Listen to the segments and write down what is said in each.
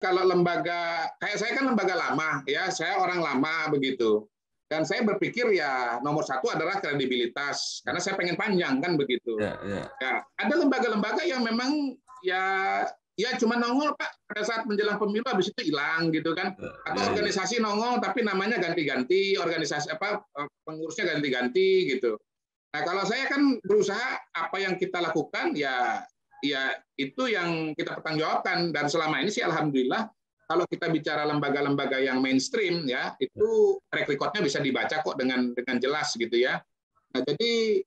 kalau lembaga kayak saya kan lembaga lama ya, saya orang lama begitu. Dan saya berpikir ya nomor satu adalah kredibilitas karena saya pengen panjang kan begitu. Ya, ada lembaga-lembaga yang memang ya cuma nongol Pak pada saat menjelang pemilu habis itu hilang gitu kan. Atau organisasi nongol tapi namanya ganti-ganti, organisasi pengurusnya ganti-ganti gitu. Nah, kalau saya kan berusaha apa yang kita lakukan ya itu yang kita pertanggungjawabkan, dan selama ini sih alhamdulillah kalau kita bicara lembaga-lembaga yang mainstream ya itu track record-nya bisa dibaca kok dengan jelas gitu ya. Nah, jadi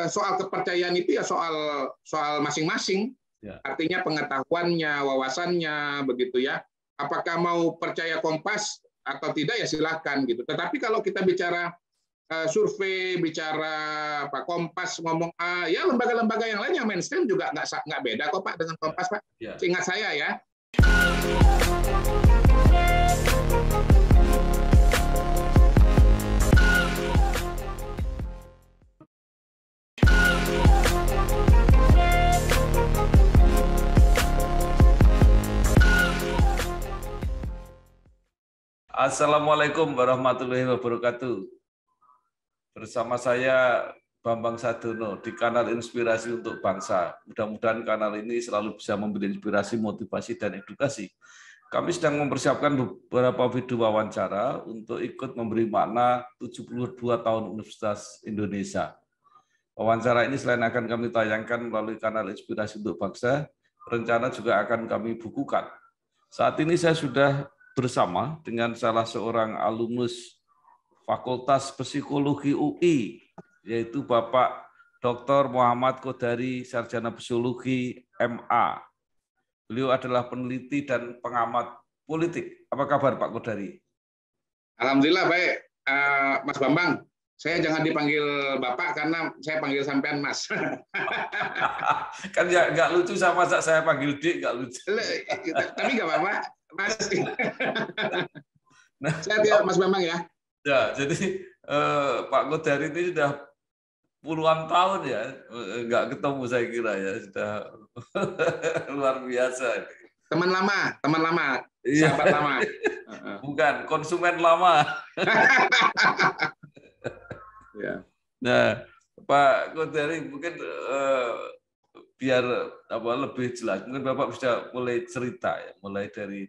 soal kepercayaan itu ya soal masing-masing. Artinya pengetahuannya, wawasannya begitu ya. Apakah mau percaya Kompas atau tidak ya silakan gitu. Tetapi kalau kita bicara survei, bicara Pak Kompas ngomong ya lembaga-lembaga yang lain yang mainstream juga nggak beda kok Pak dengan Kompas Pak. Seingat saya ya. Assalamualaikum warahmatullahi wabarakatuh. Bersama saya Bambang Sadono di kanal Inspirasi untuk Bangsa. Mudah-mudahan kanal ini selalu bisa memberi inspirasi, motivasi, dan edukasi. Kami sedang mempersiapkan beberapa video wawancara untuk ikut memberi makna 72 tahun Universitas Indonesia. Wawancara ini selain akan kami tayangkan melalui kanal Inspirasi untuk Bangsa, rencana juga akan kami bukukan. Saat ini saya sudah bersama dengan salah seorang alumnus Fakultas Psikologi UI, yaitu Bapak Dr. Muhammad Kodari, Sarjana Psikologi MA. Beliau adalah peneliti dan pengamat politik. Apa kabar Pak Kodari? Alhamdulillah baik, Mas Bambang. Saya jangan dipanggil Bapak karena saya panggil sampean Mas. Kan ya nggak lucu sama saya panggil Dik, nggak lucu. Tapi nggak apa-apa, Mas. Nah, saya Mas Bambang ya. Ya, jadi Pak Kodari ini sudah puluhan tahun ya, nggak ketemu saya kira ya, sudah luar biasa. Teman lama, sahabat lama. Bukan, konsumen lama. Ya. Nah, Pak Kodari mungkin biar lebih jelas, mungkin Bapak bisa mulai cerita ya, mulai dari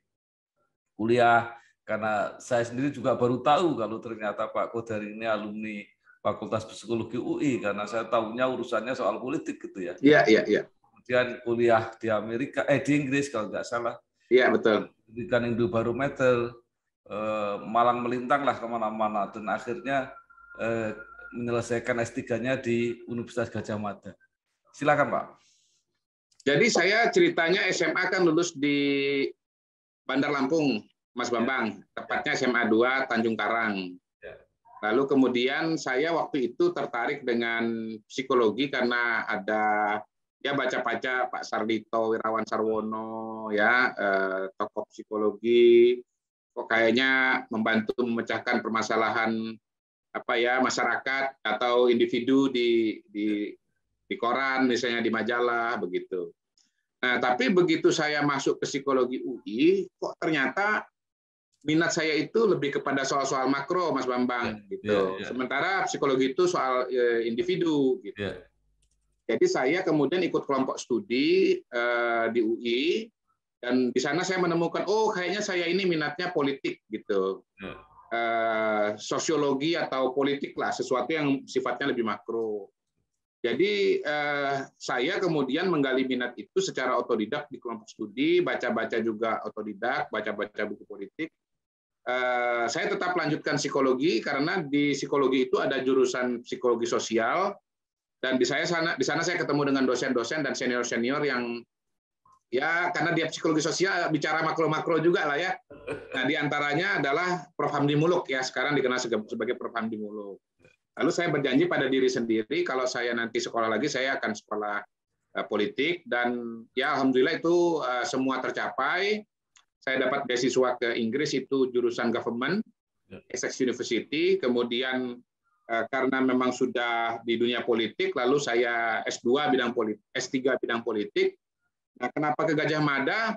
kuliah, karena saya sendiri juga baru tahu kalau ternyata Pak Kodari ini alumni Fakultas Psikologi UI, karena saya tahunya urusannya soal politik gitu ya. Iya. Kemudian kuliah di Amerika, di Inggris kalau nggak salah. Iya betul. Pendidikan Indobarometer, malang melintang lah kemana-mana, dan akhirnya menyelesaikan S3-nya di Universitas Gadjah Mada. Silakan Pak. Jadi saya ceritanya SMA kan lulus di Bandar Lampung, Mas Bambang, tepatnya SMA 2 Tanjung Karang. Lalu kemudian saya waktu itu tertarik dengan psikologi karena ada ya baca-baca Pak Sardito Wirawan Sarwono ya, tokoh psikologi kok kayaknya membantu memecahkan permasalahan masyarakat atau individu di koran misalnya, di majalah begitu. Nah, tapi begitu saya masuk ke psikologi UI, kok ternyata minat saya itu lebih kepada soal-soal makro, Mas Bambang, gitu. Sementara psikologi itu soal individu, gitu. Jadi saya kemudian ikut kelompok studi di UI, dan di sana saya menemukan, kayaknya saya ini minatnya politik, gitu. Sosiologi atau politik lah, sesuatu yang sifatnya lebih makro. Jadi saya kemudian menggali minat itu secara otodidak di kelompok studi, baca-baca juga otodidak, baca-baca buku politik. Saya tetap lanjutkan psikologi karena di psikologi itu ada jurusan psikologi sosial, dan di sana saya ketemu dengan dosen-dosen dan senior-senior yang ya karena dia psikologi sosial bicara makro-makro juga lah ya. Nah, di antaranya adalah Prof. Hamdi Muluk ya, sekarang dikenal sebagai Prof. Hamdi Muluk. Lalu saya berjanji pada diri sendiri kalau saya nanti sekolah lagi saya akan sekolah politik, dan ya alhamdulillah itu semua tercapai. Saya dapat beasiswa ke Inggris itu jurusan government, Essex University. Kemudian karena memang sudah di dunia politik, lalu saya S2 bidang politik, S3 bidang politik. Nah, kenapa ke Gadjah Mada?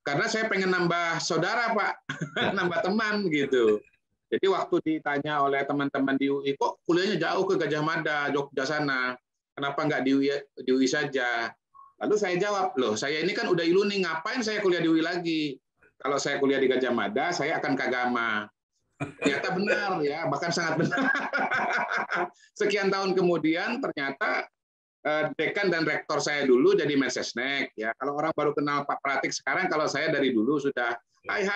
karena saya pengen nambah saudara, Pak, nambah teman gitu. Jadi waktu ditanya oleh teman-teman di UI, kok kuliahnya jauh ke Gajah Mada, Jogja sana, kenapa nggak di UI saja? Lalu saya jawab, loh saya ini kan udah iluni, ngapain saya kuliah di UI lagi? Kalau saya kuliah di Gajah Mada, saya akan ke agama. Ternyata benar ya, bahkan sangat benar. Sekian tahun kemudian ternyata dekan dan rektor saya dulu jadi Mensesnek ya. Kalau orang baru kenal Pak Pratik sekarang, kalau saya dari dulu sudah hai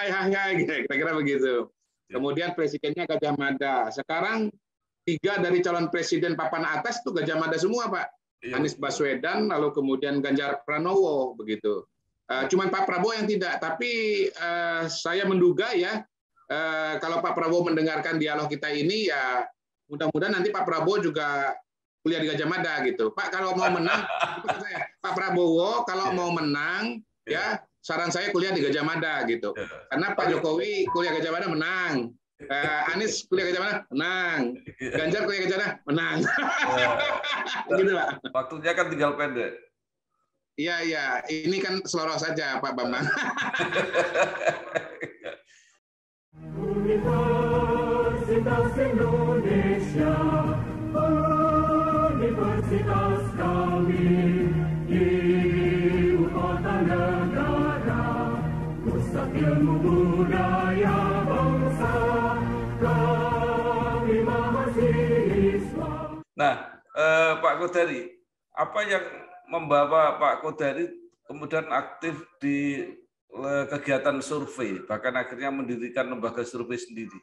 kira-kira begitu. Kemudian presidennya Gajah Mada. Sekarang 3 dari calon presiden papan atas itu Gajah Mada semua, Pak. Anies Baswedan, lalu kemudian Ganjar Pranowo begitu. Cuman Pak Prabowo yang tidak. Tapi saya menduga ya, kalau Pak Prabowo mendengarkan dialog kita ini ya, mudah-mudahan nanti Pak Prabowo juga kuliah di Gajah Mada gitu. Pak kalau mau menang, Pak Prabowo kalau mau menang ya, saran saya kuliah di Gajah Mada gitu. Karena Pak Jokowi kuliah Gajah Mada menang. Anies kuliah Gajah Mada menang. Ganjar kuliah Gajah Mada menang. Gitu, Pak. Waktunya kan tinggal pendek. Iya. Ini kan seloroh saja, Pak Bambang. Universitas Indonesia, Universitas kami di ibu kota negara, pusat ilmu budaya bangsa, kami mahasiswa. Nah, Pak Kodari, apa yang membawa Pak Kodari kemudian aktif di kegiatan survei, bahkan akhirnya mendirikan lembaga survei sendiri?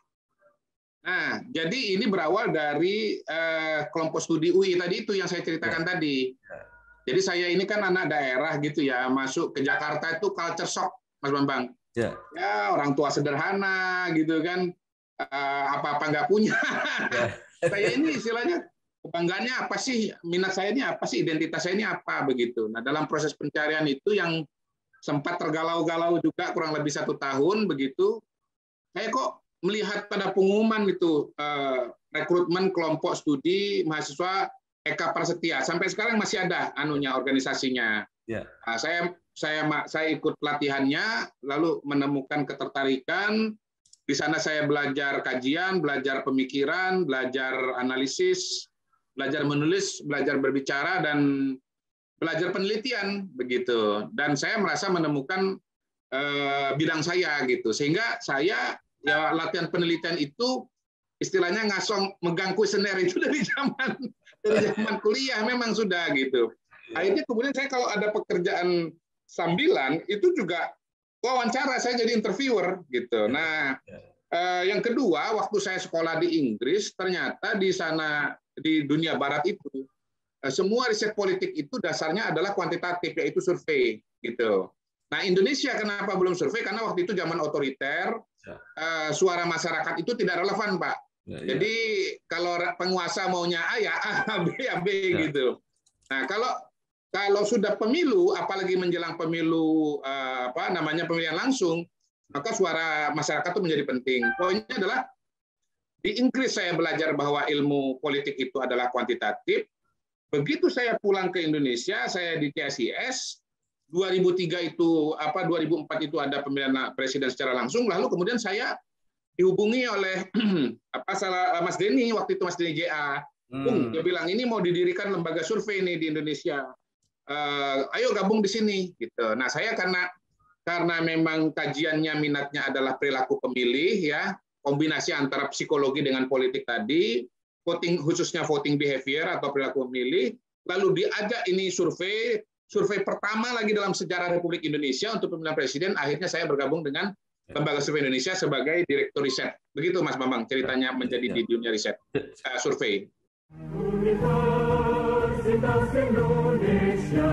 Nah, jadi ini berawal dari kelompok studi UI tadi itu yang saya ceritakan tadi. Jadi saya ini kan anak daerah gitu ya, masuk ke Jakarta itu culture shock, Mas Bambang. Ya, orang tua sederhana gitu kan, apa-apa nggak punya. Saya ini istilahnya kebanggaannya apa sih, minat saya ini apa sih, identitas saya ini apa begitu. Nah, dalam proses pencarian itu yang sempat tergalau-galau juga kurang lebih 1 tahun begitu, saya kok melihat pada pengumuman itu rekrutmen kelompok studi mahasiswa Eka Prasetya, sampai sekarang masih ada anunya organisasinya. Nah, saya ikut pelatihannya, lalu menemukan ketertarikan. Di sana saya belajar kajian, belajar pemikiran, belajar analisis, belajar menulis, belajar berbicara, dan belajar penelitian begitu. Dan saya merasa menemukan bidang saya gitu, sehingga saya ya latihan penelitian itu istilahnya ngasong megang kuesioner itu dari zaman kuliah memang sudah gitu. Akhirnya kemudian saya kalau ada pekerjaan sambilan itu juga wawancara, saya jadi interviewer gitu. Nah, yang kedua, waktu saya sekolah di Inggris, ternyata di sana di dunia barat itu semua riset politik itu dasarnya adalah kuantitatif, yaitu survei gitu. Nah, Indonesia kenapa belum survei? Karena waktu itu zaman otoriter, suara masyarakat itu tidak relevan, Pak. Jadi kalau penguasa maunya A ya A, B ya B gitu. Nah, kalau sudah pemilu, apalagi menjelang pemilu pemilihan langsung, maka suara masyarakat itu menjadi penting. Poinnya adalah di Inggris saya belajar bahwa ilmu politik itu adalah kuantitatif. Begitu saya pulang ke Indonesia, saya di CSIS, 2003 itu 2004 itu ada pemilihan presiden secara langsung, lalu kemudian saya dihubungi oleh Mas Denny, waktu itu Mas Denny JA. Dia bilang ini mau didirikan lembaga survei nih di Indonesia. Ayo gabung di sini gitu. Nah, saya karena memang kajiannya minatnya adalah perilaku pemilih ya, kombinasi antara psikologi dengan politik tadi, voting khususnya voting behavior atau perilaku pemilih, lalu diajak ini survei pertama lagi dalam sejarah Republik Indonesia untuk pemilihan presiden, akhirnya saya bergabung dengan Lembaga Survei Indonesia sebagai direktur riset. Begitu Mas Bambang ceritanya menjadi di dunia riset survei. Universitas Indonesia,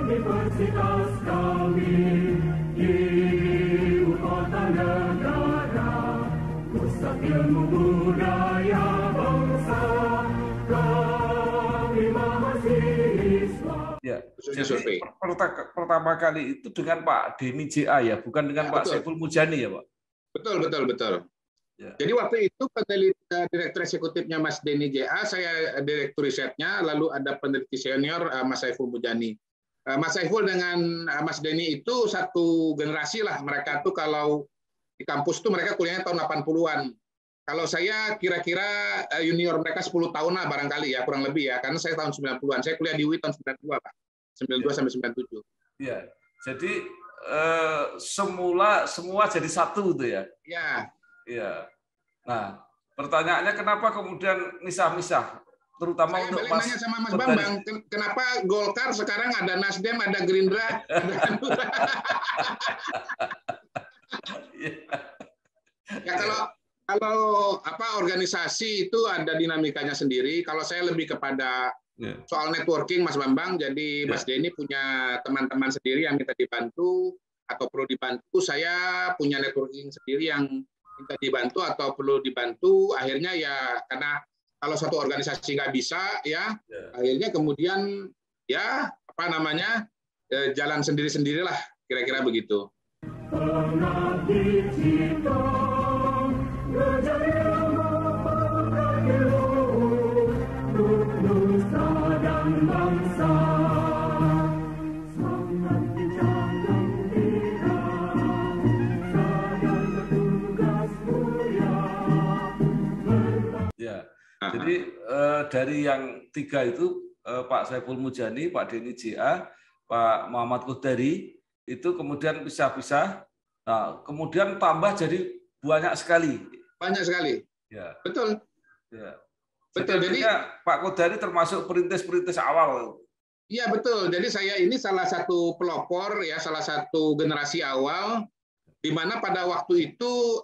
universitas kami di ibu kota negara, pusat ilmu budaya bangsa, kami mahasiswa. Ya, jadi pertama kali itu dengan Pak Denny JA ya, bukan dengan Pak Saiful Mujani ya, Pak? Betul. Ya. Jadi waktu itu peneliti direktur eksekutifnya Mas Denny JA, saya direktur risetnya, lalu ada peneliti senior Mas Saiful Mujani. Mas Saiful dengan Mas Denny itu satu generasi lah. Mereka tuh kalau di kampus tuh mereka kuliahnya tahun 80-an. Kalau saya kira-kira junior mereka 10 tahun lah barangkali ya, kurang lebih ya. Karena saya tahun 90-an. Saya kuliah di UI tahun 92, Pak. 92 sampai 97. Iya. Jadi semua jadi satu itu ya. Iya. Iya. Nah, pertanyaannya kenapa kemudian misah-misah? Terutama saya untuk balik nanya sama Mas Bambang, kenapa Golkar sekarang ada Nasdem, ada Gerindra, ada Hanura? Ya kalau organisasi itu ada dinamikanya sendiri. Kalau saya lebih kepada soal networking, Mas Bambang. Jadi Mas Denny punya teman-teman sendiri yang minta dibantu atau perlu dibantu. Saya punya networking sendiri yang minta dibantu atau perlu dibantu. Akhirnya ya karena kalau satu organisasi nggak bisa, ya akhirnya kemudian ya jalan sendiri-sendirilah, kira-kira begitu. Jadi dari yang tiga itu Pak Saiful Mujani, Pak Denny JA, Pak Muhammad Qudari itu kemudian pisah-pisah. Nah, kemudian tambah jadi banyak sekali. Banyak sekali. Ya. Betul. Ya. Betul. Jadi Pak Qudari termasuk perintis-perintis awal. Iya betul. Jadi saya ini salah satu pelopor ya, salah satu generasi awal di mana pada waktu itu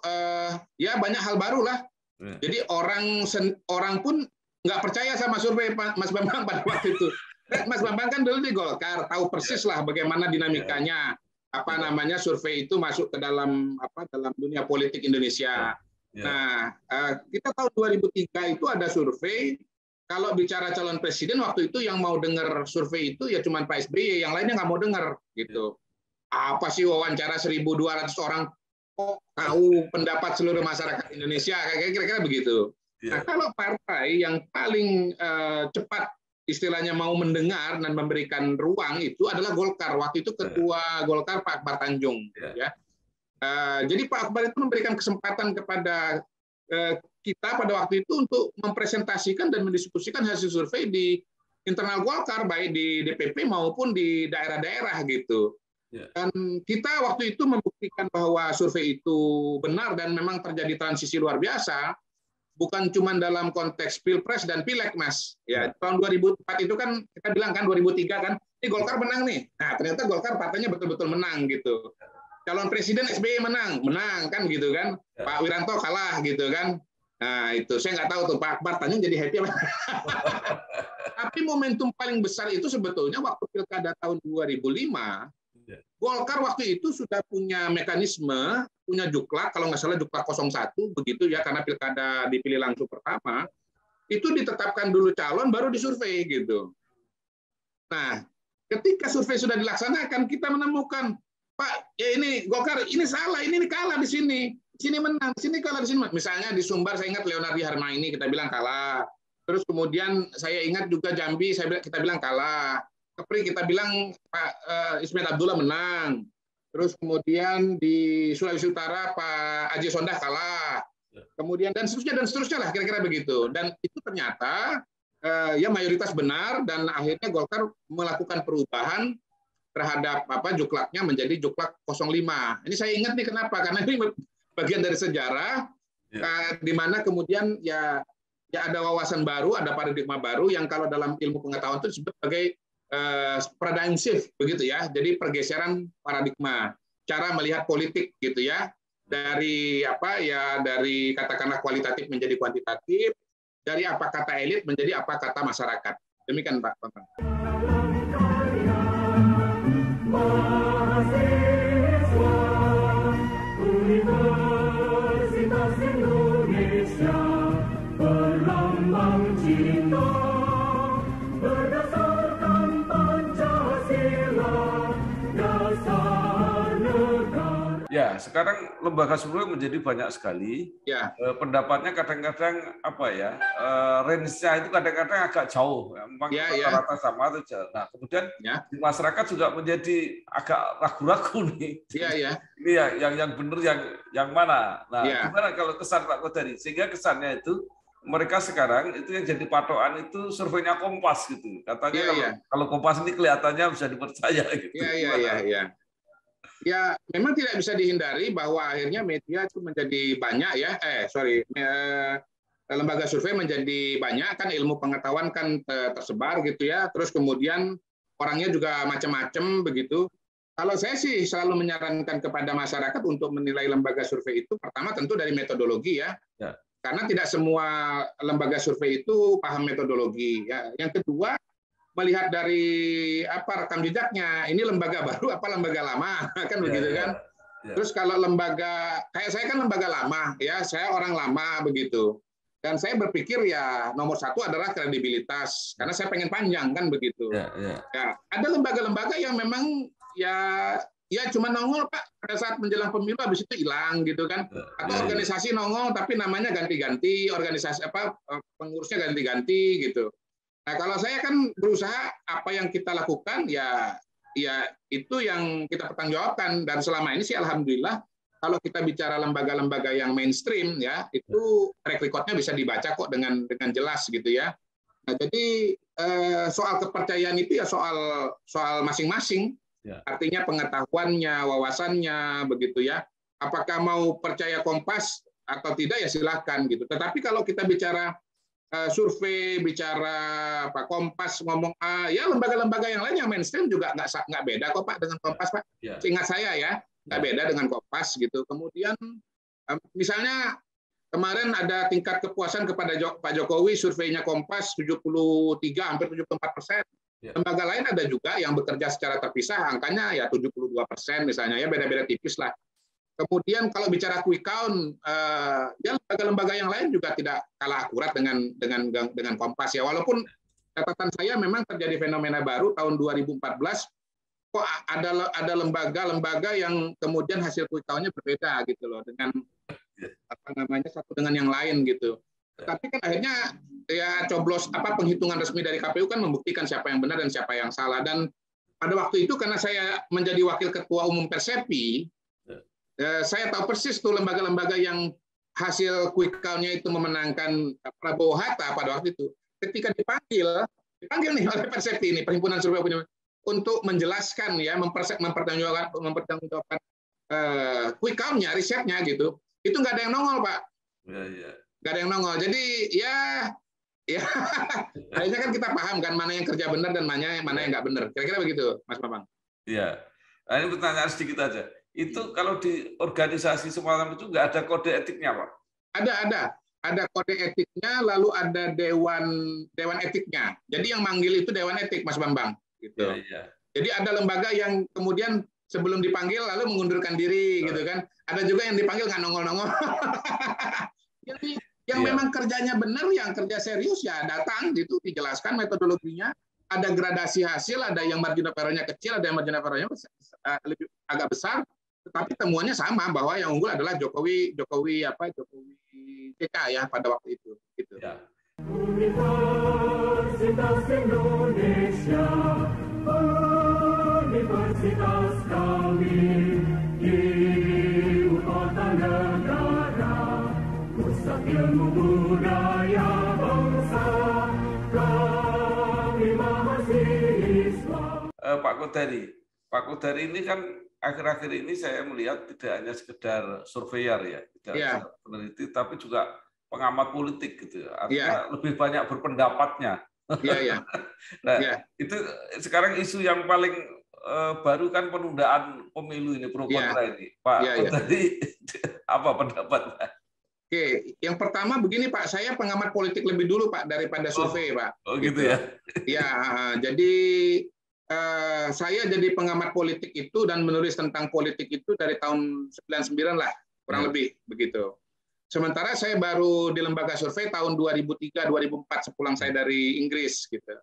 ya banyak hal baru lah. Jadi orang pun nggak percaya sama survei Mas Bambang pada waktu itu. Mas Bambang kan dulu di Golkar, tahu persis lah bagaimana dinamikanya, survei itu masuk ke dalam dunia politik Indonesia. Nah, kita tahu 2003 itu ada survei. Kalau bicara calon presiden waktu itu yang mau dengar survei itu ya cuma Pak SBY, yang lainnya nggak mau dengar gitu. Apa sih wawancara 1.200 orang kok tahu pendapat seluruh masyarakat Indonesia, kayak kira-kira begitu. Nah, kalau partai yang paling cepat istilahnya mau mendengar dan memberikan ruang itu adalah Golkar. Waktu itu ketua Golkar Pak Akbar Tanjung. Ya. Jadi Pak Akbar itu memberikan kesempatan kepada kita pada waktu itu untuk mempresentasikan dan mendiskusikan hasil survei di internal Golkar, baik di DPP maupun di daerah-daerah gitu. Dan kita waktu itu membuktikan bahwa survei itu benar dan memang terjadi transisi luar biasa, bukan cuma dalam konteks Pilpres dan Pileg, Mas. Ya, tahun 2004 itu kan kita bilang kan 2003 kan, ini Golkar menang nih. Nah, ternyata Golkar partainya betul-betul menang gitu. Calon presiden SBY menang kan gitu kan. Pak Wiranto kalah gitu kan. Nah, itu saya nggak tahu tuh Pak Akbar Tanjung jadi happy apa. Tapi momentum paling besar itu sebetulnya waktu Pilkada tahun 2005. Golkar waktu itu sudah punya mekanisme, punya juklak, kalau nggak salah juklak 01, begitu ya, karena pilkada dipilih langsung pertama, itu ditetapkan dulu calon, baru disurvei gitu. Nah, ketika survei sudah dilaksanakan, kita menemukan, Pak, ya ini Golkar, ini salah, ini kalah di sini menang, di sini kalah, di sini. Misalnya di Sumbar, saya ingat Leonardi Harmaini, kita bilang kalah. Terus kemudian saya ingat juga Jambi, kita bilang kalah. Kepri kita bilang Pak Ismail Abdullah menang. Terus kemudian di Sulawesi Utara Pak Aji Sondah kalah. Kemudian dan seterusnya lah kira-kira begitu. Dan itu ternyata ya mayoritas benar dan akhirnya Golkar melakukan perubahan terhadap juklaknya menjadi juklak 05. Ini saya ingat nih kenapa? Karena ini bagian dari sejarah di mana kemudian ya ada wawasan baru, ada paradigma baru yang kalau dalam ilmu pengetahuan itu disebut sebagai paradigm shift begitu ya. Jadi pergeseran paradigma, cara melihat politik gitu ya. Dari dari katakanlah kualitatif menjadi kuantitatif, dari apa kata elit menjadi apa kata masyarakat. Demikian Pak Bambang. Ya, sekarang lembaga survei menjadi banyak sekali. Ya. Pendapatnya kadang-kadang apa ya, range-nya itu kadang-kadang agak jauh. Memang rata-rata sama itu jauh. Nah, kemudian di masyarakat juga menjadi agak ragu-ragu nih. Iya, ya. Ini yang benar yang mana? Nah, gimana kalau kesan Pak Kodari? Sehingga kesannya itu mereka sekarang itu yang jadi patokan itu surveinya Kompas gitu. Katanya kalau Kompas ini kelihatannya bisa dipercaya gitu. Iya. Ya, memang tidak bisa dihindari bahwa akhirnya media itu menjadi banyak ya. Lembaga survei menjadi banyak kan, ilmu pengetahuan kan tersebar gitu ya. Terus kemudian orangnya juga macam-macam begitu. Kalau saya sih selalu menyarankan kepada masyarakat untuk menilai lembaga survei itu pertama tentu dari metodologi ya. Karena tidak semua lembaga survei itu paham metodologi ya. Yang kedua, melihat dari rekam jejaknya, ini lembaga baru apa lembaga lama kan begitu kan. Terus kalau lembaga kayak saya kan lembaga lama ya, saya orang lama begitu, dan saya berpikir ya nomor satu adalah kredibilitas karena saya pengen panjang kan begitu. Ya, ada lembaga-lembaga yang memang ya cuma nongol Pak pada saat menjelang pemilu, habis itu hilang gitu kan, atau organisasi nongol tapi namanya ganti-ganti, organisasi pengurusnya ganti-ganti gitu. Nah, kalau saya kan berusaha apa yang kita lakukan ya itu yang kita pertanggungjawabkan, dan selama ini sih alhamdulillah kalau kita bicara lembaga-lembaga yang mainstream ya itu track record-nya bisa dibaca kok dengan jelas gitu ya. Nah, jadi soal kepercayaan itu ya soal masing-masing. Artinya pengetahuannya, wawasannya begitu ya. Apakah mau percaya Kompas atau tidak ya silakan gitu. Tetapi kalau kita bicara survei, bicara Kompas ngomong ya lembaga-lembaga yang lain yang mainstream juga nggak beda kok Pak dengan Kompas Pak. Seingat saya ya nggak beda dengan Kompas gitu. Kemudian misalnya kemarin ada tingkat kepuasan kepada Pak Jokowi, surveinya Kompas 73 hampir 74%. Lembaga lain ada juga yang bekerja secara terpisah, angkanya ya 72% misalnya, ya beda-beda tipis lah. Kemudian kalau bicara quick count, ya lembaga-lembaga yang lain juga tidak kalah akurat dengan Kompas ya. Walaupun catatan saya memang terjadi fenomena baru tahun 2014, kok ada lembaga-lembaga yang kemudian hasil quick count-nya berbeda gitu loh dengan satu dengan yang lain gitu. Tapi kan akhirnya ya coblos penghitungan resmi dari KPU kan membuktikan siapa yang benar dan siapa yang salah. Dan pada waktu itu karena saya menjadi wakil ketua umum Persepi, saya tahu persis tuh lembaga-lembaga yang hasil quick count-nya itu memenangkan Prabowo Hatta pada waktu itu. Ketika dipanggil nih oleh Persepi ini, Perhimpunan Survei Opini, untuk menjelaskan ya, mempertanggungjawabkan quick count-nya, risetnya gitu, itu nggak ada yang nongol Pak. Nggak ada yang nongol. Jadi ya akhirnya kan kita paham kan mana yang kerja benar dan mana yang nggak benar. Kira-kira begitu, Mas Bambang. Iya. Nah, ini pertanyaan sedikit aja. Itu kalau di organisasi semacam itu nggak ada kode etiknya, Pak? Ada kode etiknya, lalu ada dewan etiknya. Jadi yang manggil itu dewan etik, Mas Bambang. Gitu. Ya. Jadi ada lembaga yang kemudian sebelum dipanggil lalu mengundurkan diri, gitu kan. Ada juga yang dipanggil nggak nongol-nongol. Jadi yang memang kerjanya benar, yang kerja serius ya datang, gitu dijelaskan metodologinya. Ada gradasi hasil, ada yang margin of error-nya kecil, ada yang margin of error-nya lebih agak besar. Tetapi temuannya sama bahwa yang unggul adalah Jokowi JK ya pada waktu itu. Gitu. Ya. Universitas Indonesia, Universitas kami, Ibu Kota Negara, Pusat Ilmu Budaya Bangsa, kami mahasiswa. Pak Kodari ini kan akhir-akhir ini saya melihat tidak hanya sekedar surveyor ya, tidak peneliti, tapi juga pengamat politik gitu. Artinya lebih banyak berpendapatnya. Nah, itu sekarang isu yang paling baru kan penundaan pemilu ini, pro kontra ini. Pak Kodari, apa pendapatnya? Oke, yang pertama begini Pak, saya pengamat politik lebih dulu Pak daripada survei Pak. Oh gitu ya? Ya, jadi saya jadi pengamat politik itu dan menulis tentang politik itu dari tahun 99 lah, kurang lebih begitu. Sementara saya baru di lembaga survei tahun 2003-2004 sepulang saya dari Inggris gitu.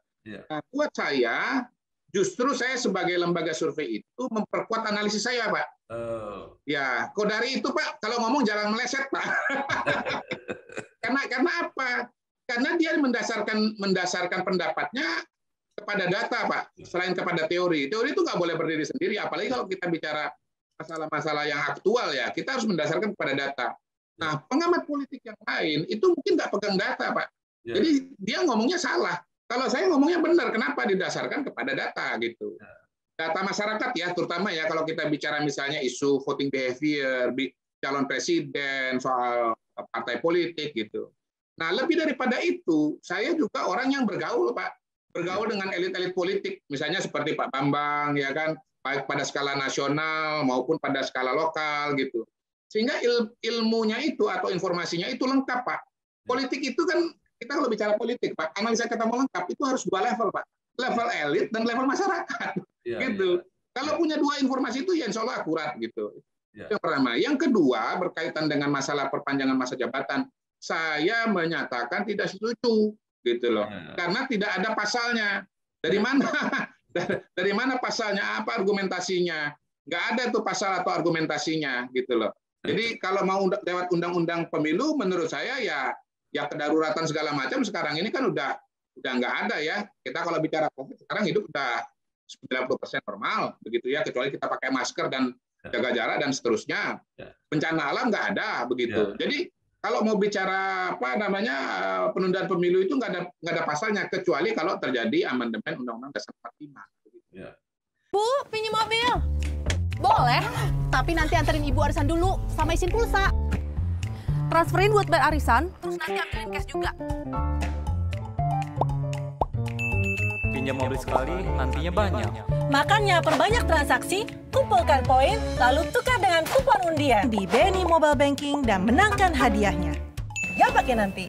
Nah, buat saya justru saya sebagai lembaga survei itu memperkuat analisis saya Pak. Ya, Kodari itu Pak, kalau ngomong jangan meleset Pak. Karena apa? Karena dia mendasarkan pendapatnya kepada data Pak, selain kepada teori. Teori itu nggak boleh berdiri sendiri, apalagi kalau kita bicara masalah-masalah yang aktual ya, kita harus mendasarkan kepada data. Nah, pengamat politik yang lain itu mungkin nggak pegang data Pak. Jadi dia ngomongnya salah. Kalau saya ngomongnya benar, kenapa didasarkan kepada data gitu? Data masyarakat ya, terutama ya kalau kita bicara misalnya isu voting behavior, calon presiden, soal partai politik gitu. Nah, lebih daripada itu, saya juga orang yang bergaul, Pak. Bergaul dengan elit-elit politik, misalnya seperti Pak Bambang, ya kan, baik pada skala nasional maupun pada skala lokal gitu. Sehingga ilmunya itu atau informasinya itu lengkap, Pak. Politik itu kan, kita kalau bicara politik, Pak, analisa kata mau lengkap itu harus 2 level, Pak. Level elit dan level masyarakat. Gitu. Kalau punya 2 informasi itu ya insya Allah akurat gitu. Yang pertama. Yang kedua, berkaitan dengan masalah perpanjangan masa jabatan, saya menyatakan tidak setuju gitu loh. Karena tidak ada pasalnya. Dari mana? Dari mana pasalnya? Apa argumentasinya? Nggak ada tuh pasal atau argumentasinya gitu loh. Jadi kalau mau lewat undang-undang pemilu, menurut saya ya kedaruratan segala macam sekarang ini kan udah nggak ada ya. Kita kalau bicara COVID sekarang hidup udah 90% normal begitu ya, kecuali kita pakai masker dan jaga jarak dan seterusnya. Bencana alam nggak ada begitu. Jadi kalau mau bicara penundaan pemilu itu nggak ada pasalnya, kecuali kalau terjadi amandemen Undang-Undang Dasar 45. Bu, pinjam mobil. Boleh, tapi nanti anterin ibu arisan dulu sama isin pulsa. Transferin buat bayar arisan, terus nanti ambilin cash juga. Pinjam mobil sekali, nantinya banyak. Makanya perbanyak transaksi, kumpulkan poin, lalu tukar dengan kupon undian di BNI Mobile Banking dan menangkan hadiahnya. Gak pakai nanti.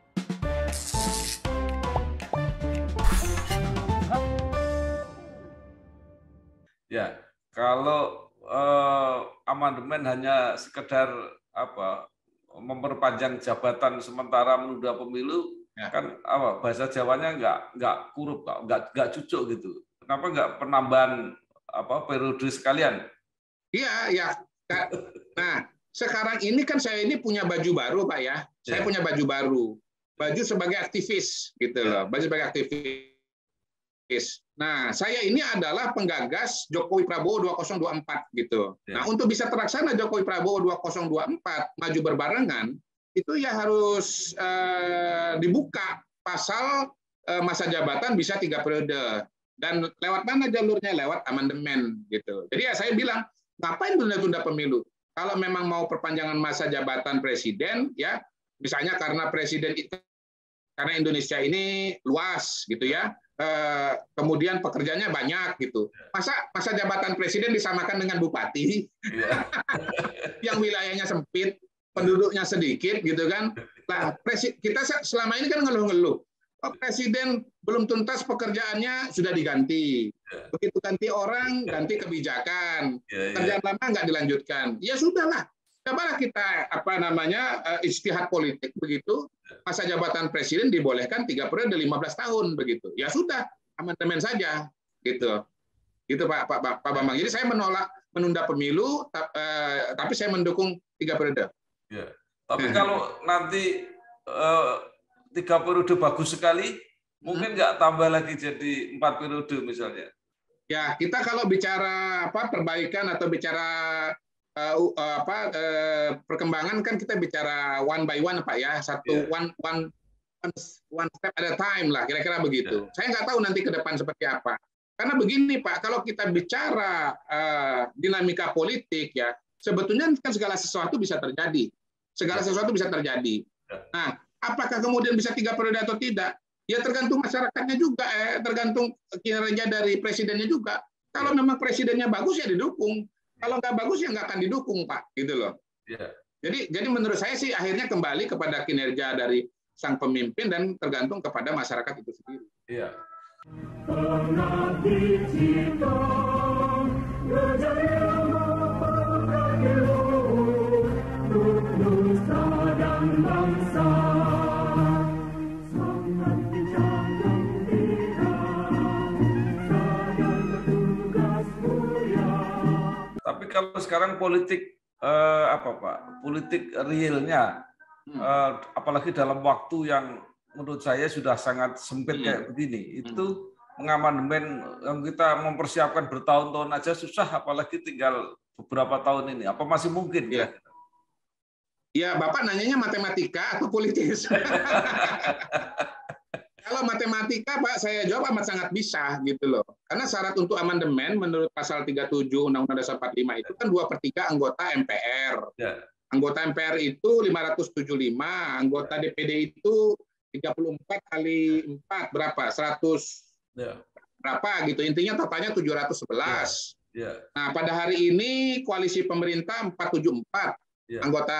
Ya, kalau amandemen hanya sekedar memperpanjang jabatan sementara menunda pemilu, kan bahasa Jawanya nggak kurup, nggak cucuk gitu. Kenapa nggak penambahan periode sekalian? Iya. Nah, sekarang ini kan saya ini punya baju baru, Pak ya. Saya punya baju baru. Baju sebagai aktivis gitu loh. Baju sebagai aktivis. Nah, saya ini adalah penggagas Jokowi Prabowo 2024 gitu. Nah, untuk bisa terlaksana Jokowi Prabowo 2024 maju berbarengan, itu ya harus dibuka pasal masa jabatan bisa 3 periode. Dan lewat mana jalurnya? Lewat amandemen gitu. Jadi ya saya bilang, ngapain tunda-tunda pemilu? Kalau memang mau perpanjangan masa jabatan presiden, ya misalnya karena Indonesia ini luas gitu ya, kemudian pekerjaannya banyak gitu. Masa jabatan presiden disamakan dengan bupati yang wilayahnya sempit, penduduknya sedikit gitu kan. Nah, kita selama ini kan ngeluh-ngeluh. Presiden belum tuntas pekerjaannya sudah diganti. Begitu ganti orang, ganti kebijakan. Pekerjaan lama nggak dilanjutkan. Ya sudahlah. Cobalah kita istihad politik begitu. Masa jabatan presiden dibolehkan 3 periode 15 tahun begitu. Ya sudah, amandemen saja gitu. Gitu Pak Bambang. Jadi saya menolak menunda pemilu, tapi saya mendukung 3 periode. Ya. Tapi kalau nanti 3 periode bagus sekali, mungkin nggak tambah lagi jadi 4 periode misalnya. Ya, kita kalau bicara perbaikan atau bicara perkembangan kan kita bicara one by one Pak ya, one step at a time lah, kira-kira begitu. Saya nggak tahu nanti ke depan seperti apa. Karena begini Pak, kalau kita bicara dinamika politik ya, sebetulnya kan segala sesuatu bisa terjadi. Nah, apakah kemudian bisa 3 periode atau tidak? Ya tergantung masyarakatnya juga, tergantung kinerja dari presidennya juga. Kalau memang presidennya bagus ya didukung. Kalau nggak bagus ya nggak akan didukung, Pak. Gitu loh. Jadi menurut saya sih akhirnya kembali kepada kinerja dari sang pemimpin dan tergantung kepada masyarakat itu sendiri. Iya. Tapi kalau sekarang politik apa Pak, politik realnya, apalagi dalam waktu yang menurut saya sudah sangat sempit kayak begini, itu mengamandemen yang kita mempersiapkan bertahun-tahun aja susah, apalagi tinggal beberapa tahun ini. Apa masih mungkin? Ya, ya Bapak nanyanya matematika atau politis? Kalau matematika, Pak, saya jawab amat sangat bisa gitu loh. Karena syarat untuk amandemen menurut pasal 37 Undang-Undang Dasar 45 itu kan 2/3 anggota MPR. Ya. Anggota MPR itu 575, anggota DPD itu 34 kali 4 berapa? 100 berapa gitu. Intinya totalnya 711. Ya. Nah, pada hari ini koalisi pemerintah 474. Ya. Anggota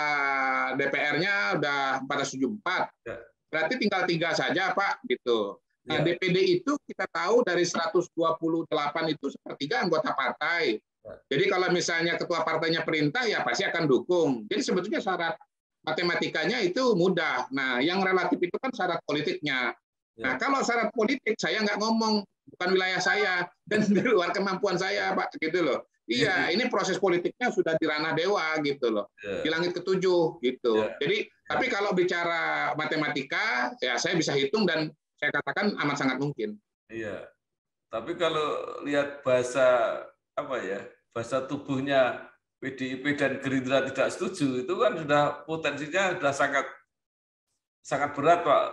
DPR-nya udah 474. Ya. Berarti tinggal 3 saja, Pak, gitu. Nah, ya. DPD itu kita tahu dari 128 itu sepertiga anggota partai. Ya. Jadi kalau misalnya ketua partainya perintah, ya pasti akan dukung. Jadi sebetulnya syarat matematikanya itu mudah. Nah, yang relatif itu kan syarat politiknya. Ya. Nah, kalau syarat politik saya nggak ngomong, bukan wilayah saya dan di luar kemampuan saya, Pak, gitu loh. Iya, ini proses politiknya sudah di ranah dewa gitu loh, di langit ketujuh gitu. Jadi, tapi kalau bicara matematika, ya saya bisa hitung dan saya katakan amat sangat mungkin. Iya, tapi kalau lihat bahasa apa ya, bahasa tubuhnya PDIP dan Gerindra tidak setuju, itu kan sudah potensinya sudah sangat berat, Pak,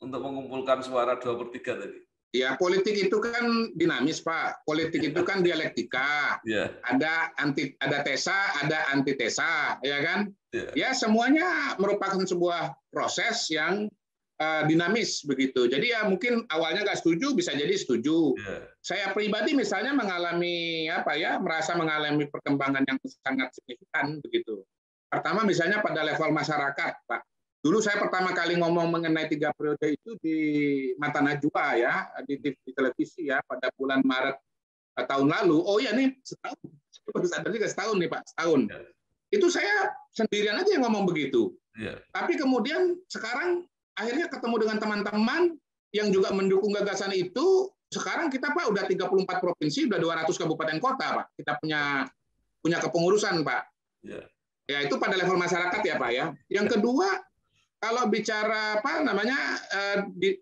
untuk mengumpulkan suara 2/3 tadi. Ya, politik itu kan dinamis, Pak. Politik itu kan dialektika. Ada tesa, ada antitesa, ya kan? Ya, semuanya merupakan sebuah proses yang dinamis begitu. Jadi ya mungkin awalnya nggak setuju, bisa jadi setuju. Saya pribadi misalnya merasa mengalami perkembangan yang sangat signifikan begitu. Pertama misalnya pada level masyarakat, Pak. Dulu saya pertama kali ngomong mengenai 3 periode itu di Mata Najwa ya, di televisi ya pada bulan Maret tahun lalu. Oh ya nih setahun, baru sadar juga setahun nih Pak, setahun. Itu saya sendirian aja yang ngomong begitu. Tapi kemudian sekarang akhirnya ketemu dengan teman-teman yang juga mendukung gagasan itu. Sekarang kita Pak udah 34 provinsi, udah 200 kabupaten kota Pak. Kita punya kepengurusan Pak. Ya itu pada level masyarakat ya Pak ya. Yang kedua, kalau bicara di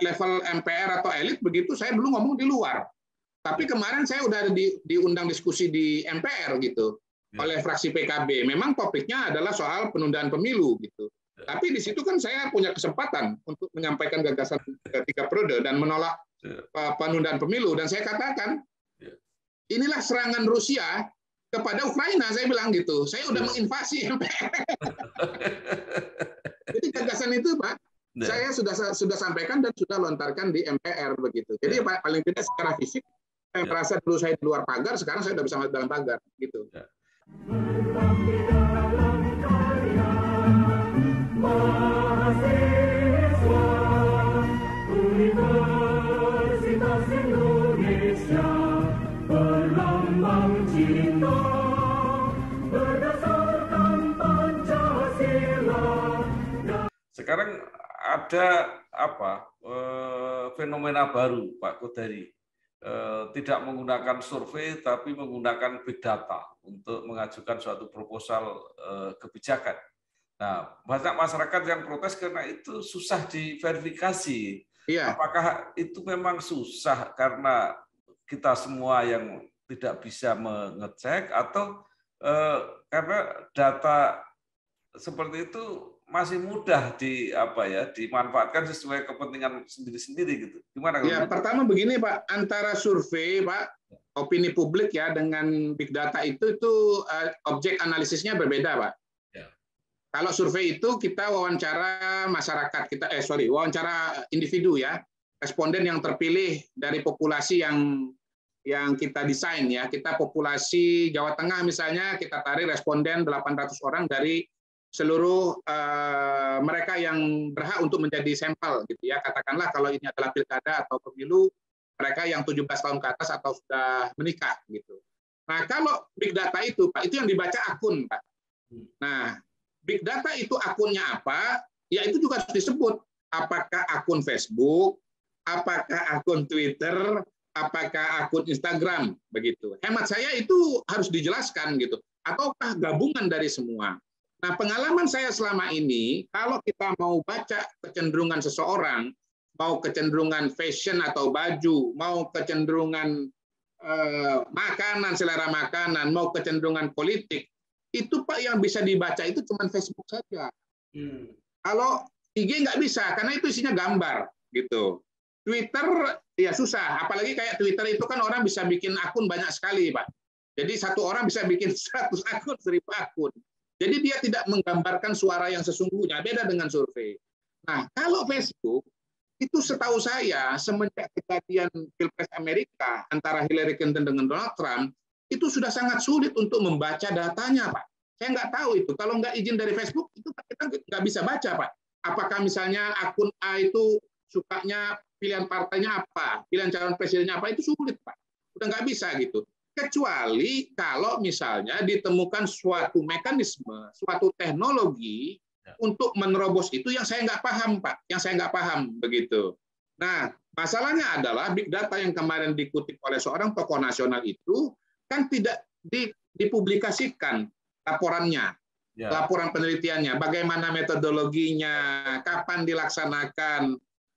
level MPR atau elit begitu, saya dulu ngomong di luar. Tapi kemarin saya udah diundang diskusi di MPR gitu oleh fraksi PKB. Memang topiknya adalah soal penundaan pemilu gitu. Tapi di situ kan saya punya kesempatan untuk menyampaikan gagasan 3 periode dan menolak penundaan pemilu. Dan saya katakan inilah serangan Rusia kepada Ukraina, saya bilang gitu. Saya udah menginvasi MPR. Jadi gagasan itu, Pak, saya sudah sampaikan dan sudah lontarkan di MPR begitu. Jadi Pak, paling tidak secara fisik, saya merasa dulu saya di luar pagar, sekarang saya sudah bisa masuk dalam pagar, gitu. Sekarang ada fenomena baru, Pak Kodari, tidak menggunakan survei tapi menggunakan big data untuk mengajukan suatu proposal kebijakan. Nah, banyak masyarakat yang protes karena itu susah diverifikasi. Apakah itu memang susah karena kita semua yang tidak bisa mengecek atau karena data seperti itu masih mudah dimanfaatkan sesuai kepentingan sendiri-sendiri gitu. Gimana? Ya, pertama begini Pak, antara survei Pak, opini publik ya dengan big data itu objek analisisnya berbeda Pak. Kalau survei itu kita wawancara masyarakat, wawancara individu ya, responden yang terpilih dari populasi yang kita desain ya. Kita populasi Jawa Tengah misalnya, kita tarik responden 800 orang dari seluruh mereka yang berhak untuk menjadi sampel gitu ya. Katakanlah kalau ini adalah pilkada atau pemilu, mereka yang 17 tahun ke atas atau sudah menikah gitu. Nah, kalau big data itu Pak, itu yang dibaca akun Pak. Nah, big data itu akunnya apa? Ya itu juga harus disebut. Apakah akun Facebook, apakah akun Twitter, apakah akun Instagram begitu. Hemat saya itu harus dijelaskan gitu. ataukah gabungan dari semua? Nah, pengalaman saya selama ini, kalau kita mau baca kecenderungan seseorang, mau kecenderungan fashion atau baju, mau kecenderungan makanan, selera makanan, mau kecenderungan politik, itu Pak yang bisa dibaca itu cuma Facebook saja. Kalau IG nggak bisa, karena itu isinya gambar, gitu. Twitter ya susah, apalagi kayak Twitter itu kan orang bisa bikin akun banyak sekali, Pak. Jadi satu orang bisa bikin 100 akun, 1000 akun. Jadi dia tidak menggambarkan suara yang sesungguhnya, beda dengan survei. Nah, kalau Facebook, itu setahu saya, semenjak kejadian Pilpres Amerika antara Hillary Clinton dengan Donald Trump, itu sudah sangat sulit untuk membaca datanya, Pak. Saya nggak tahu itu. Kalau nggak izin dari Facebook, itu kita nggak bisa baca, Pak. Apakah misalnya akun A itu sukanya pilihan partainya apa, pilihan calon presidennya apa, itu sulit, Pak. Udah nggak bisa gitu. Kecuali kalau misalnya ditemukan suatu mekanisme, suatu teknologi untuk menerobos itu yang saya nggak paham, Pak. Yang saya nggak paham begitu. Nah, masalahnya adalah big data yang kemarin dikutip oleh seorang tokoh nasional itu kan tidak dipublikasikan laporannya, laporan penelitiannya, bagaimana metodologinya, kapan dilaksanakan.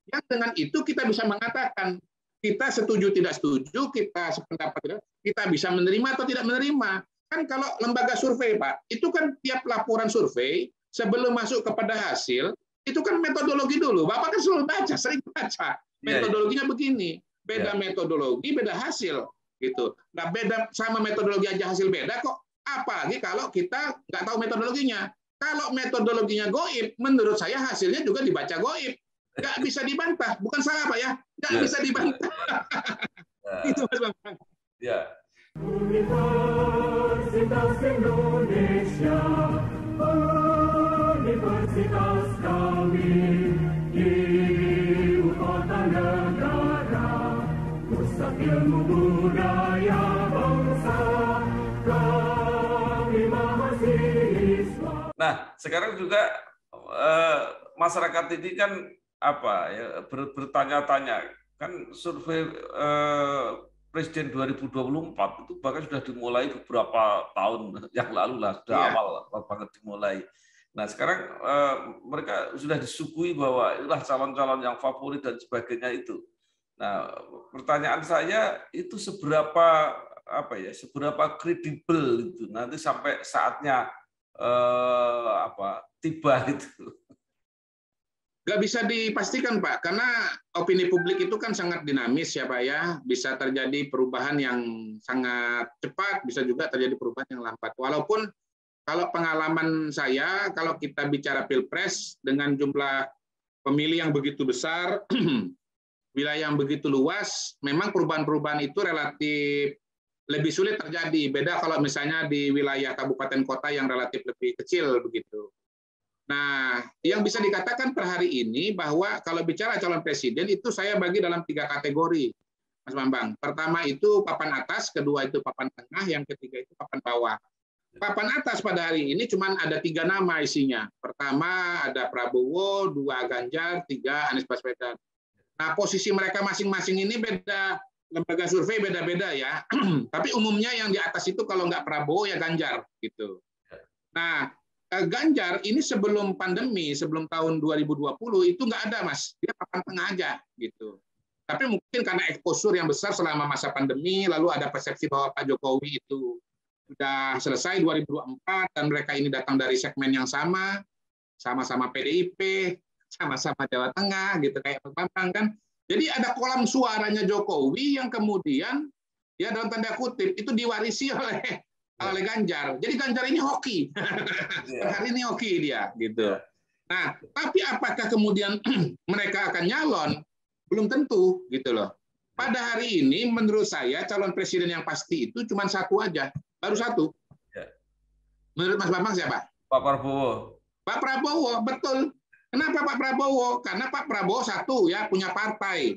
Yang dengan itu kita bisa mengatakan kita setuju tidak setuju, kita sependapat tidak, kita bisa menerima atau tidak menerima. Kan kalau lembaga survei, Pak, itu kan tiap laporan survei sebelum masuk kepada hasil, itu kan metodologi dulu. Bapak kan selalu baca, sering baca. Metodologinya begini, beda metodologi, beda hasil. Gitu. Nah, beda sama metodologi aja hasil beda kok. Apalagi kalau kita nggak tahu metodologinya. Kalau metodologinya goib, menurut saya hasilnya juga dibaca goib. Nggak bisa dibantah. Bukan salah, Pak ya? Nggak bisa dibantah. Itu Mas Bambang. Ya. Universitas Indonesia, Universitas kami, ibu kota negara, pusat ilmu budaya bangsa, kami mahasiswa. Nah, sekarang juga masyarakat ini kan bertanya-tanya, kan survei Presiden 2024 itu bahkan sudah dimulai beberapa tahun yang lalu lah, sudah awal banget dimulai. Nah, sekarang mereka sudah disuguhi bahwa inilah calon-calon yang favorit dan sebagainya itu. Nah, pertanyaan saya itu seberapa kredibel itu nanti sampai saatnya tiba itu. Nggak bisa dipastikan, Pak, karena opini publik itu kan sangat dinamis ya, Pak ya. Bisa terjadi perubahan yang sangat cepat, bisa juga terjadi perubahan yang lambat. Walaupun kalau pengalaman saya, kalau kita bicara Pilpres dengan jumlah pemilih yang begitu besar, wilayah yang begitu luas, memang perubahan-perubahan itu relatif lebih sulit terjadi. Beda kalau misalnya di wilayah kabupaten kota yang relatif lebih kecil begitu. Nah, yang bisa dikatakan per hari ini bahwa kalau bicara calon presiden itu saya bagi dalam 3 kategori, Mas Bambang. Pertama itu papan atas, kedua itu papan tengah, yang ketiga itu papan bawah. Papan atas pada hari ini cuma ada 3 nama isinya. Pertama ada Prabowo, 2 Ganjar, 3 Anies Baswedan. Nah, posisi mereka masing-masing ini beda, lembaga survei beda-beda ya. Tapi umumnya yang di atas itu kalau nggak Prabowo ya Ganjar gitu. Nah, Ganjar ini sebelum pandemi, sebelum tahun 2020 itu nggak ada, Mas. Dia papan tengah aja gitu. Tapi mungkin karena exposure yang besar selama masa pandemi, lalu ada persepsi bahwa Pak Jokowi itu sudah selesai 2024 dan mereka ini datang dari segmen yang sama-sama PDIP, sama-sama Jawa Tengah gitu kayak Pak Bambang kan. Jadi ada kolam suaranya Jokowi yang kemudian ya dalam tanda kutip itu diwarisi oleh Ganjar. Jadi Ganjar ini hoki. Hari ini hoki dia gitu. Nah, tapi apakah kemudian mereka akan nyalon? Belum tentu gitu loh. Pada hari ini menurut saya calon presiden yang pasti itu cuma satu aja, baru satu. Menurut Mas Bambang siapa? Pak Prabowo. Pak Prabowo, betul. Kenapa Pak Prabowo? Karena Pak Prabowo satu ya punya partai.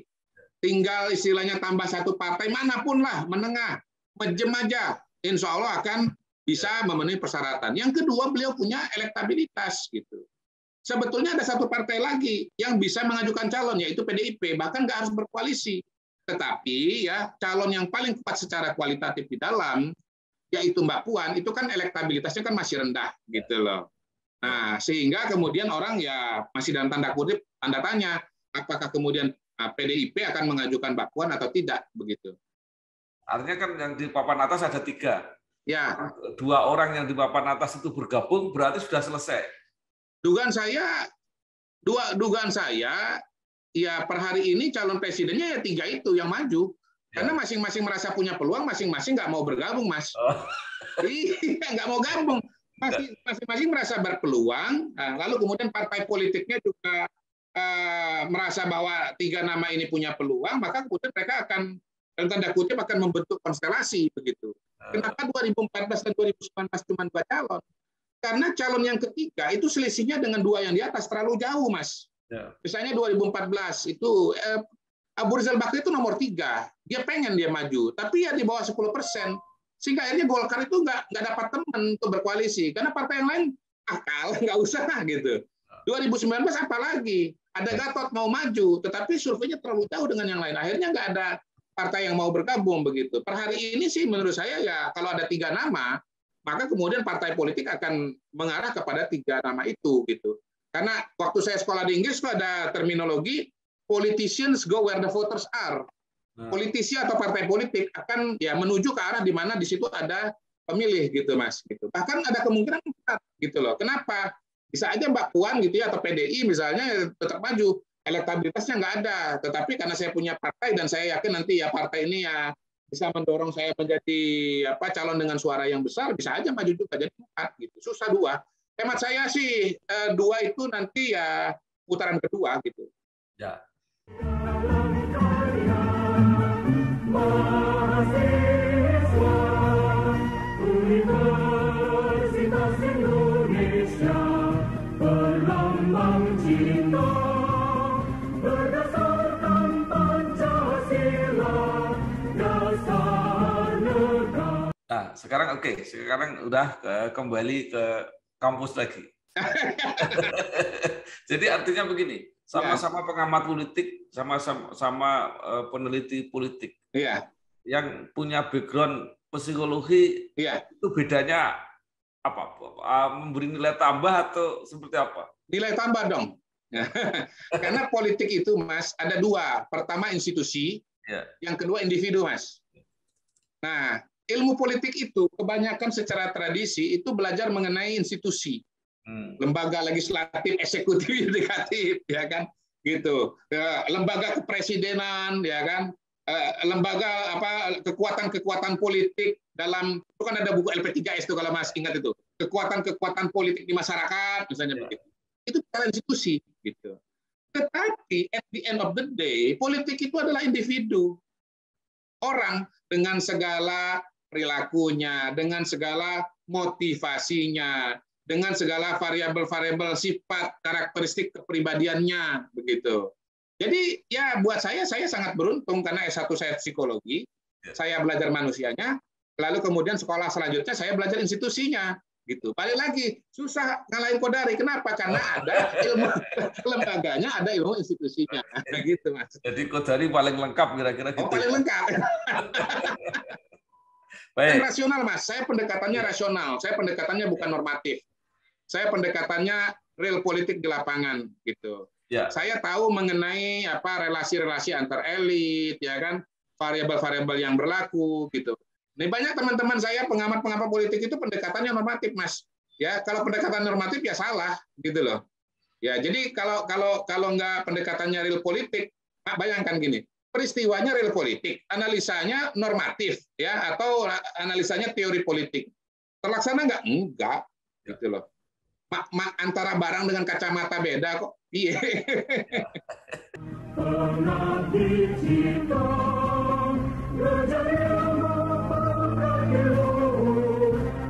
Tinggal istilahnya tambah satu partai manapun lah menengah, mejem aja. Insya Allah akan bisa memenuhi persyaratan. Yang kedua, beliau punya elektabilitas gitu. Sebetulnya ada satu partai lagi yang bisa mengajukan calon, yaitu PDIP. Bahkan nggak harus berkoalisi. Tetapi ya calon yang paling kuat secara kualitatif di dalam yaitu Mbak Puan, itu kan elektabilitasnya kan masih rendah gitu loh. Nah, sehingga kemudian orang ya masih dalam tanda kutip tanda tanya, apakah kemudian PDIP akan mengajukan Mbak Puan atau tidak begitu. Artinya kan yang di papan atas ada 3. Ya. 2 orang yang di papan atas itu bergabung berarti sudah selesai. Dugaan saya ya per hari ini calon presidennya ya 3 itu yang maju. Karena masing-masing merasa punya peluang, masing-masing nggak mau bergabung, Mas. Iya, nggak mau gabung. Masing-masing merasa berpeluang, lalu kemudian partai politiknya juga merasa bahwa 3 nama ini punya peluang, maka kemudian mereka akan dalam tanda kutip akan membentuk konstelasi begitu. Kenapa 2014 dan 2019 cuma 2 calon? Karena calon yang ketiga itu selisihnya dengan 2 yang di atas terlalu jauh, Mas. Misalnya 2014 itu Abu Rizal Bakri itu nomor 3, dia pengen dia maju, tapi ya di bawah 10%. Sehingga akhirnya Golkar itu nggak dapat teman untuk berkoalisi karena partai yang lain kalah, nggak usah gitu. 2019 apalagi ada Gatot mau maju, tetapi surveinya terlalu jauh dengan yang lain. Akhirnya nggak ada partai yang mau bergabung begitu. Per hari ini sih menurut saya ya kalau ada 3 nama, maka kemudian partai politik akan mengarah kepada 3 nama itu gitu. Karena waktu saya sekolah di Inggris itu ada terminologi politicians go where the voters are. Politisi atau partai politik akan ya menuju ke arah di mana di situ ada pemilih gitu, Mas. Gitu. Bahkan ada kemungkinan gitu loh. Kenapa? Bisa aja Mbak Puan gitu ya atau PDI misalnya tetap maju, elektabilitasnya nggak ada. Tetapi karena saya punya partai dan saya yakin nanti ya partai ini ya bisa mendorong saya menjadi calon dengan suara yang besar, bisa aja maju juga jadi 4 gitu. Susah 2. Hemat saya sih 2 itu nanti ya putaran kedua gitu. Ya. Mahasiswa Universitas Indonesia berlambang cinta berdasarkan Pancasila dasar negara. Nah, sekarang sekarang udah kembali ke kampus lagi. Jadi artinya begini, sama-sama pengamat politik, sama-sama peneliti politik. Iya. Yang punya background psikologi, itu bedanya apa? Memberi nilai tambah atau seperti apa? Nilai tambah dong. Karena politik itu, Mas, ada 2. Pertama institusi, yang kedua individu, Mas. Nah, ilmu politik itu kebanyakan secara tradisi itu belajar mengenai institusi. Lembaga legislatif, eksekutif, yudikatif, ya kan? Gitu. Lembaga kepresidenan, ya kan? Lembaga kekuatan-kekuatan politik dalam itu kan ada buku LP3S itu kalau Mas ingat itu. Kekuatan-kekuatan politik di masyarakat misalnya begitu. Itu bicara institusi gitu. Tetapi at the end of the day, politik itu adalah individu. Orang dengan segala perilakunya, dengan segala motivasinya, dengan segala variabel-variabel sifat, karakteristik kepribadiannya begitu. Jadi ya buat saya sangat beruntung karena S1 saya psikologi, saya belajar manusianya, lalu kemudian sekolah selanjutnya saya belajar institusinya, gitu. Balik lagi susah ngalahin Kodari, kenapa? Karena ada ilmu lembaganya, ada ilmu institusinya, gitu Mas. Jadi Kodari paling lengkap kira-kira gitu. Paling lengkap. Baik. Dan rasional Mas, saya pendekatannya rasional, saya pendekatannya bukan normatif, saya pendekatannya real politik di lapangan, gitu. Saya tahu mengenai relasi-relasi antar elit, ya kan, variabel-variabel yang berlaku, gitu. Ini banyak teman-teman saya pengamat-pengamat politik itu pendekatannya normatif, Mas. Ya, kalau pendekatan normatif ya salah, gitu loh. Ya, jadi kalau nggak pendekatannya real politik, bayangkan gini, peristiwanya real politik, analisanya normatif, ya, atau analisanya teori politik. Terlaksana nggak? Enggak, gitu loh. Antara barang dengan kacamata beda kok. Iya. Pengabdi cipta berjaya memperkaya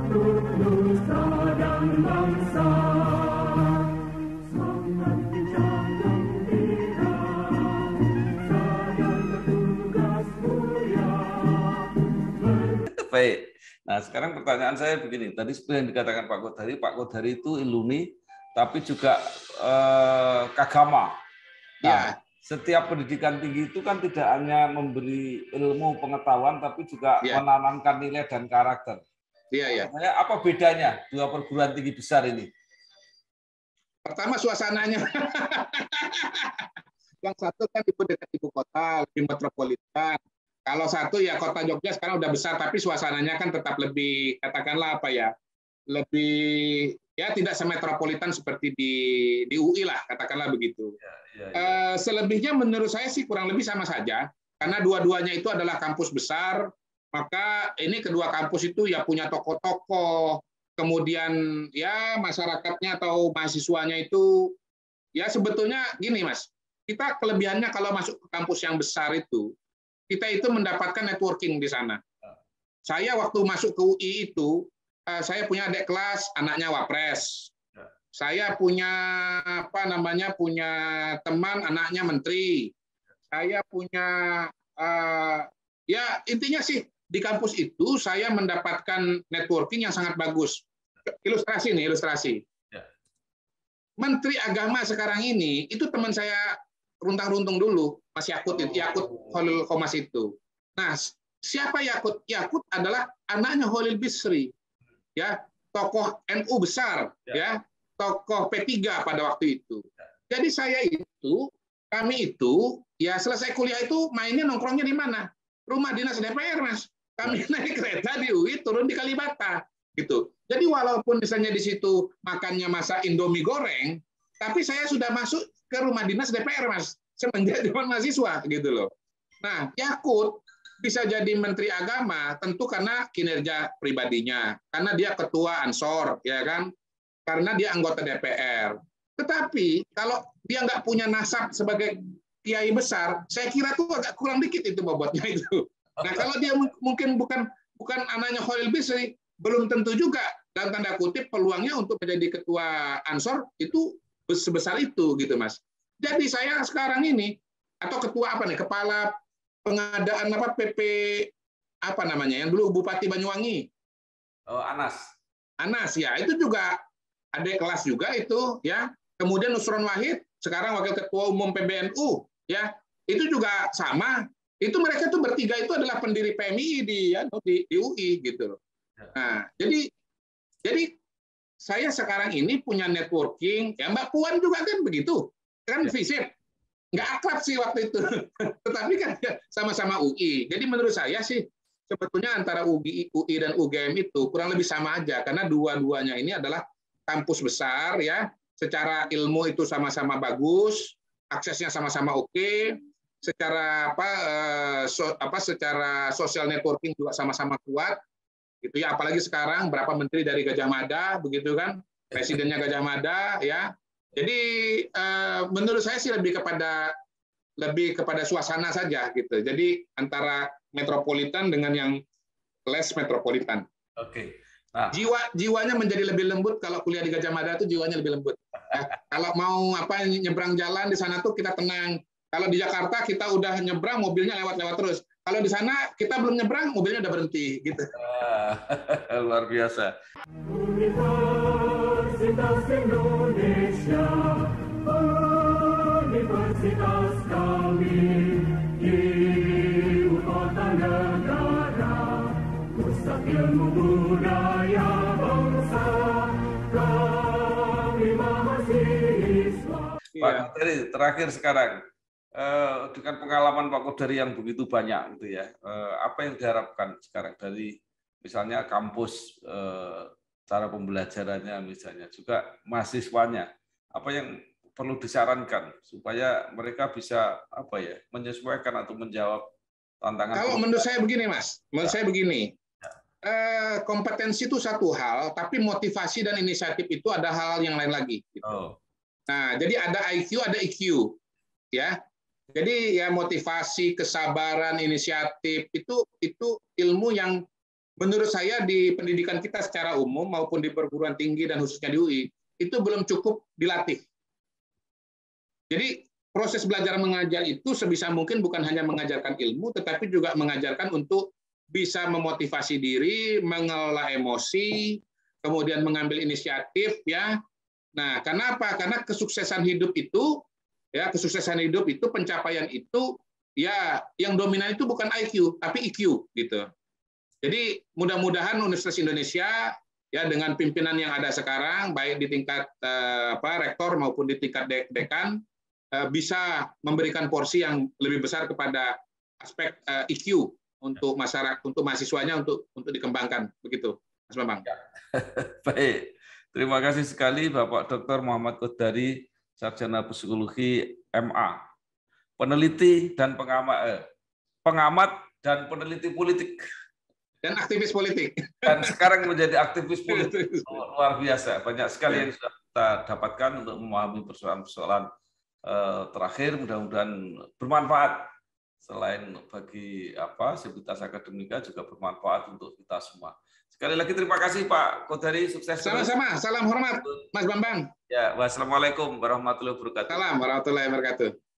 untuk nusa dan bangsa. Semangat kencang gembira, sadar bertugas mulia. Baik. Nah, sekarang pertanyaan saya begini. Tadi seperti yang dikatakan Pak Kodari itu iluni, tapi juga kagama. Nah, setiap pendidikan tinggi itu kan tidak hanya memberi ilmu pengetahuan, tapi juga menanamkan nilai dan karakter. Iya. Apa bedanya dua perguruan tinggi besar ini? Pertama suasananya. Yang satu kan itu dekat ibu kota, lebih metropolitan. Kalau satu ya kota Jogja sekarang udah besar, tapi suasananya kan tetap lebih, katakanlah apa ya, lebih ya tidak semetropolitan seperti di UI lah, katakanlah begitu. Selebihnya menurut saya sih kurang lebih sama saja, karena dua-duanya itu adalah kampus besar, maka ini kedua kampus itu ya punya tokoh-tokoh, kemudian ya masyarakatnya atau mahasiswanya itu ya sebetulnya gini Mas, kita kelebihannya kalau masuk ke kampus yang besar itu, kita itu mendapatkan networking di sana. Saya waktu masuk ke UI itu, saya punya adik kelas, anaknya Wapres. Saya punya punya teman, anaknya menteri. Saya punya, ya intinya sih di kampus itu saya mendapatkan networking yang sangat bagus. Ilustrasi nih, ilustrasi. Menteri Agama sekarang ini itu teman saya runtang-runtung dulu, Mas Yakut Holil Qomas itu. Nah, siapa Yakut? Yakut adalah anaknya Holil Bisri, ya, tokoh NU besar, ya, tokoh P3 pada waktu itu. Jadi kami itu, ya selesai kuliah itu mainnya nongkrongnya di mana? Rumah dinas DPR, Mas. Kami naik kereta di UI, turun di Kalibata, gitu. Jadi walaupun misalnya di situ makannya masak Indomie goreng, tapi saya sudah masuk ke rumah dinas DPR, Mas, semenjak zaman mahasiswa, gitu loh. Nah, Yakut bisa jadi Menteri Agama tentu karena kinerja pribadinya, karena dia ketua Ansor, ya kan, karena dia anggota DPR. Tetapi kalau dia nggak punya nasab sebagai kiai besar, saya kira tuh agak kurang dikit itu bobotnya itu. Nah, kalau dia mungkin bukan anaknya Holil Bisri, belum tentu juga dalam tanda kutip peluangnya untuk menjadi ketua Ansor itu sebesar itu, gitu Mas. Jadi saya sekarang ini atau ketua kepala pengadaan PP yang dulu Bupati Banyuwangi. Oh, Anas ya, itu juga adik kelas juga itu, ya. Kemudian Nusron Wahid sekarang wakil ketua umum PBNU, ya. Itu juga sama. Itu mereka tuh bertiga itu adalah pendiri PMI di UI gitu loh. Nah, jadi saya sekarang ini punya networking, ya Mbak Puan juga kan begitu, kan FISIP, nggak akrab sih waktu itu, tetapi kan sama-sama UI. Jadi menurut saya sih sebetulnya antara UI dan UGM itu kurang lebih sama aja, karena dua-duanya ini adalah kampus besar, ya, secara ilmu itu sama-sama bagus, aksesnya sama-sama oke, secara secara social networking juga sama-sama kuat. Gitu ya, apalagi sekarang berapa menteri dari Gajah Mada, begitu kan, presidennya Gajah Mada, ya. Jadi menurut saya sih lebih kepada suasana saja gitu. Jadi antara metropolitan dengan yang less metropolitan. Oke. Nah, jiwanya menjadi lebih lembut kalau kuliah di Gajah Mada itu jiwanya lebih lembut. Kalau mau nyebrang jalan di sana tuh kita tenang. Kalau di Jakarta kita udah nyebrang mobilnya lewat-lewat terus. Kalau di sana kita belum nyebrang, mobilnya udah berhenti, gitu. Luar biasa. Universitas Indonesia, universitas kami, ibu kota negara, pusat ilmu budaya bangsa, kami mahasiswa. Pak Kodari, terakhir sekarang. Dengan pengalaman Pak Kodari yang begitu banyak, gitu ya, apa yang diharapkan sekarang dari misalnya kampus, cara pembelajarannya, misalnya juga mahasiswanya, apa yang perlu disarankan supaya mereka bisa menyesuaikan atau menjawab tantangan? Kalau menurut saya begini, Mas, kompetensi itu satu hal, tapi motivasi dan inisiatif itu ada hal yang lain lagi. Gitu. Nah, jadi ada IQ, ada EQ, ya. Jadi ya motivasi, kesabaran, inisiatif itu ilmu yang menurut saya di pendidikan kita secara umum maupun di perguruan tinggi dan khususnya di UI itu belum cukup dilatih. Jadi proses belajar mengajar itu sebisa mungkin bukan hanya mengajarkan ilmu, tetapi juga mengajarkan untuk bisa memotivasi diri, mengelola emosi, kemudian mengambil inisiatif, ya. Nah, kenapa? Karena kesuksesan hidup itu, pencapaian itu, ya, yang dominan itu bukan IQ, tapi EQ, gitu. Jadi mudah-mudahan Universitas Indonesia ya dengan pimpinan yang ada sekarang, baik di tingkat rektor maupun di tingkat dekan, bisa memberikan porsi yang lebih besar kepada aspek IQ untuk masyarakat, untuk mahasiswanya untuk dikembangkan, begitu, Mas Bambang. Baik, terima kasih sekali Bapak Dr. Muhammad Kodari, Sarjana Psikologi MA, peneliti dan pengamat dan peneliti politik. Dan aktivis politik. Dan sekarang menjadi aktivis politik. Luar biasa. Banyak sekali yang sudah kita dapatkan untuk memahami persoalan-persoalan terakhir. Mudah-mudahan bermanfaat. Selain bagi sivitas akademika, juga bermanfaat untuk kita semua. Sekali lagi terima kasih Pak Kodari. Sukses. Sama-sama. Salam hormat Mas Bambang. Ya, wassalamualaikum warahmatullahi wabarakatuh. Salam warahmatullahi wabarakatuh.